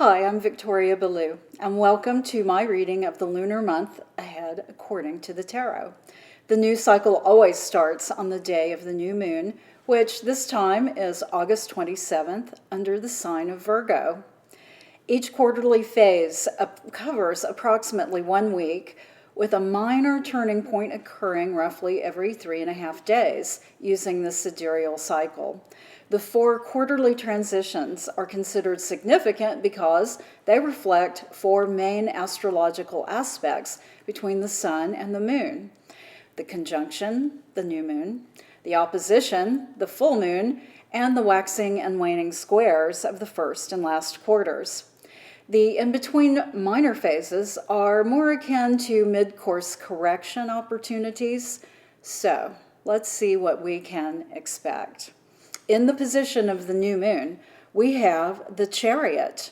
Hi, I'm Victoria Ballou, and welcome to my reading of the lunar month ahead according to the tarot. The new cycle always starts on the day of the new moon, which this time is August 27th under the sign of Virgo. Each quarterly phase covers approximately 1 week, with a minor turning point occurring roughly every 3.5 days using the sidereal cycle. The 4 quarterly transitions are considered significant because they reflect 4 main astrological aspects between the sun and the moon: the conjunction, the new moon; the opposition, the full moon; and the waxing and waning squares of the first and last quarters. The in-between minor phases are more akin to mid-course correction opportunities, so let's see what we can expect. In the position of the new moon, we have the Chariot.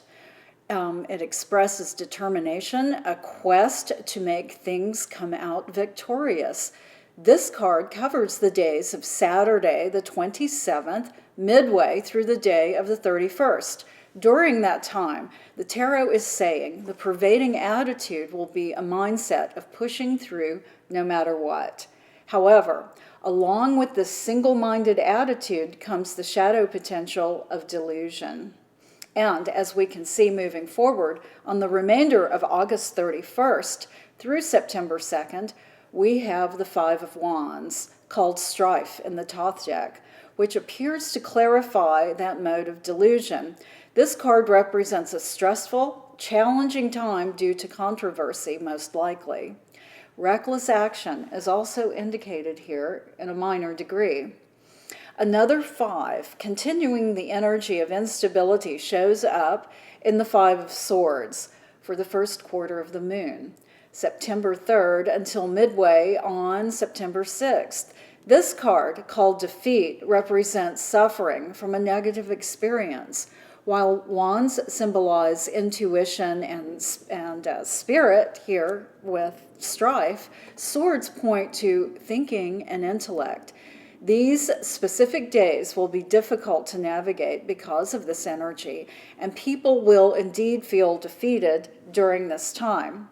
It expresses determination, a quest to make things come out victorious. This card covers the days of Saturday, the 27th, midway through the day of the 31st. During that time, the tarot is saying the pervading attitude will be a mindset of pushing through no matter what. However, along with this single-minded attitude comes the shadow potential of delusion. And as we can see moving forward, on the remainder of August 31st through September 2nd, we have the Five of Wands, called Strife in the Thoth deck, which appears to clarify that mode of delusion. This card represents a stressful, challenging time due to controversy, most likely. Reckless action is also indicated here in a minor degree. Another 5, continuing the energy of instability, shows up in the 5 of Swords for the first quarter of the moon, September 3rd until midway on September 6th. This card, called Defeat, represents suffering from a negative experience, while wands symbolize intuition and spirit here with strife. Swords point to thinking and intellect. These specific days will be difficult to navigate because of this energy, and people will indeed feel defeated during this time.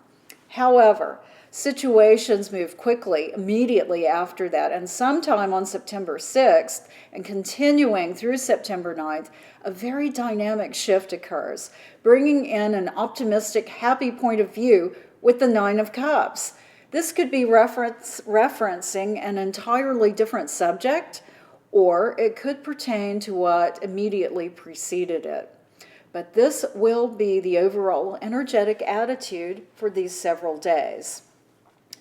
However, situations move quickly immediately after that, and sometime on September 6th and continuing through September 9th, a very dynamic shift occurs, bringing in an optimistic, happy point of view with the 9 of Cups. This could be referencing an entirely different subject, or it could pertain to what immediately preceded it. But this will be the overall energetic attitude for these several days.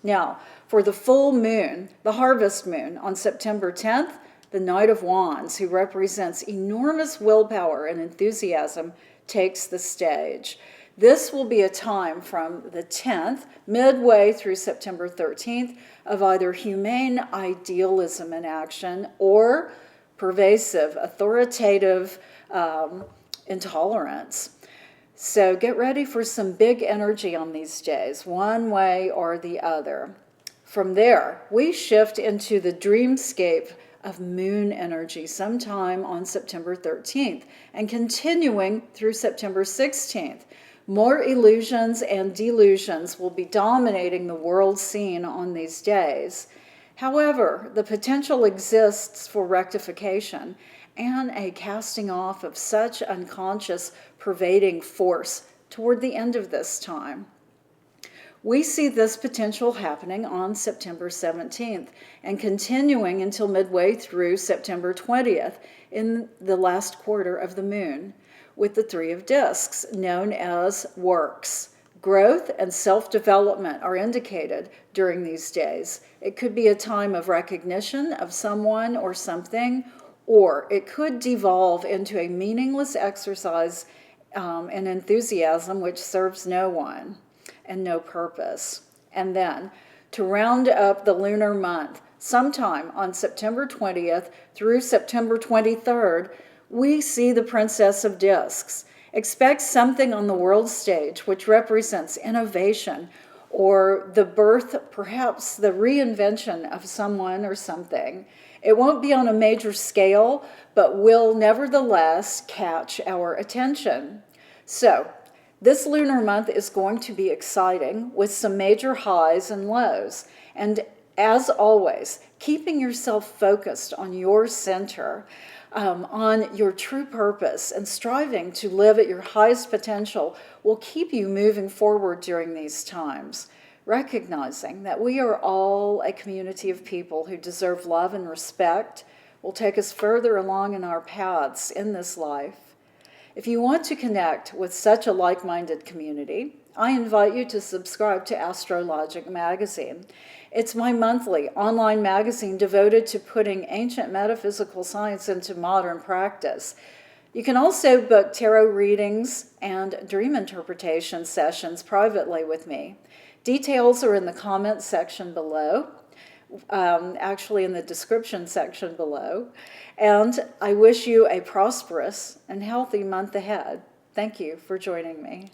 Now, for the full moon, the harvest moon, on September 10th, the Knight of Wands, who represents enormous willpower and enthusiasm, takes the stage. This will be a time from the 10th, midway through September 13th, of either humane idealism in action or pervasive, authoritative intolerance. So get ready for some big energy on these days, one way or the other. From there, we shift into the dreamscape of moon energy sometime on September 13th and continuing through September 16th. More illusions and delusions will be dominating the world scene on these days. However, the potential exists for rectification and a casting off of such unconscious, pervading force toward the end of this time. We see this potential happening on September 17th and continuing until midway through September 20th in the last quarter of the moon, with the 3 of Discs, known as works. Growth and self-development are indicated during these days. It could be a time of recognition of someone or something, or it could devolve into a meaningless exercise and enthusiasm which serves no one and no purpose. And then, to round up the lunar month, sometime on September 20th through September 23rd, we see the Princess of Discs. Expect something on the world stage which represents innovation or the birth, perhaps the reinvention of someone or something. It won't be on a major scale, but will nevertheless catch our attention. So, This lunar month is going to be exciting with some major highs and lows. And as always, keeping yourself focused on your center, on your true purpose, and striving to live at your highest potential will keep you moving forward during these times. Recognizing that we are all a community of people who deserve love and respect will take us further along in our paths in this life. If you want to connect with such a like-minded community, I invite you to subscribe to Astrologic Magazine. It's my monthly online magazine devoted to putting ancient metaphysical science into modern practice. You can also book tarot readings and dream interpretation sessions privately with me. Details are in the comments section below, actually in the description section below. And I wish you a prosperous and healthy month ahead. Thank you for joining me.